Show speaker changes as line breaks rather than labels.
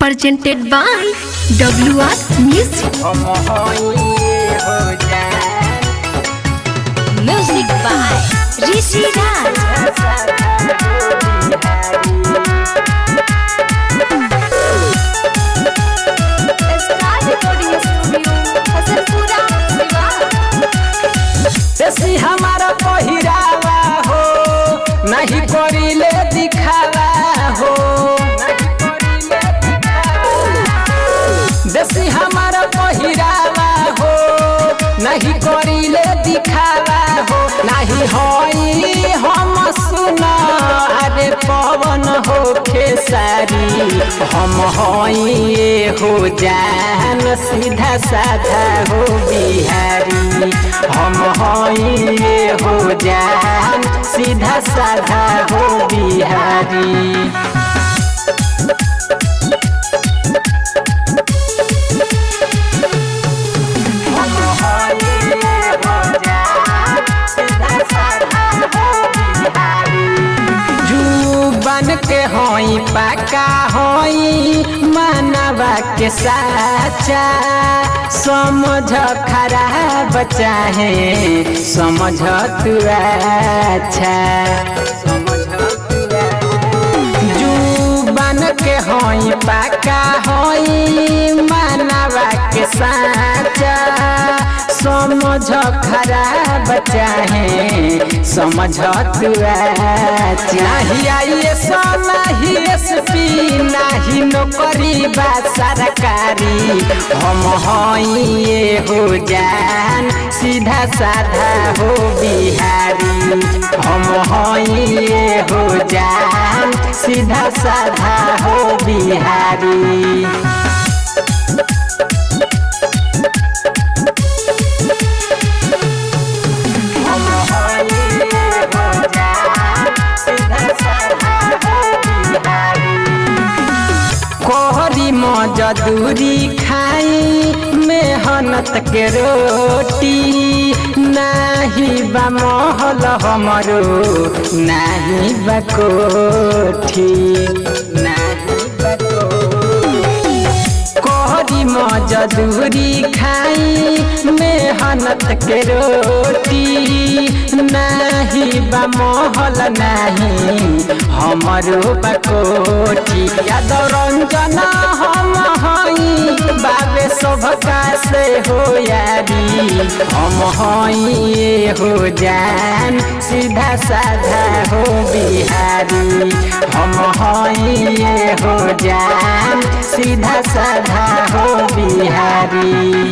presented by WR Music. Music by Rishi Raj. Star Recording Studio, Hasanpura,
देसी हमारा पहिरावा हो नहीं करीले दिखावा हो। देसी हमारा पहिरावा हो नहीं करीले दिखावा हो। नहीं होई हम सुना अरे पवन हो खेसारी हम होई हो जान सीधा साधा हो बिहारी। हम होई हो जान सीधा साधा हो बिहारी। जुबान के होई पाका होई मानवा के साचा। समझ खराब चाहे समझ तू अच्छा। जुबान के होई पाका होई मानवा के साचा। समझ खराब चाहे समझ तू नहीं आईएएस नहीं एसपी नहीं नौकरी बा सरकारी। हम होई हो जान सीधा साधा हो बिहारी। हम होई हो जान सीधा साधा हो बिहारी। कोहरी मजदूरी खाई मेहनत के रोटी। नाही बा महल हमरो नाही बा कोठी। नाही बा कोहरी मजदूरी खाई मेहनत के रोटी। नाही बा महल नाही हमरो बा कोठी। यादव रंजन हम हई बाबे सबका से हो यारी। हम हई हो जान सीधा साधा हो बिहारी। हम हई हो जान सीधा साधा हो बिहारी।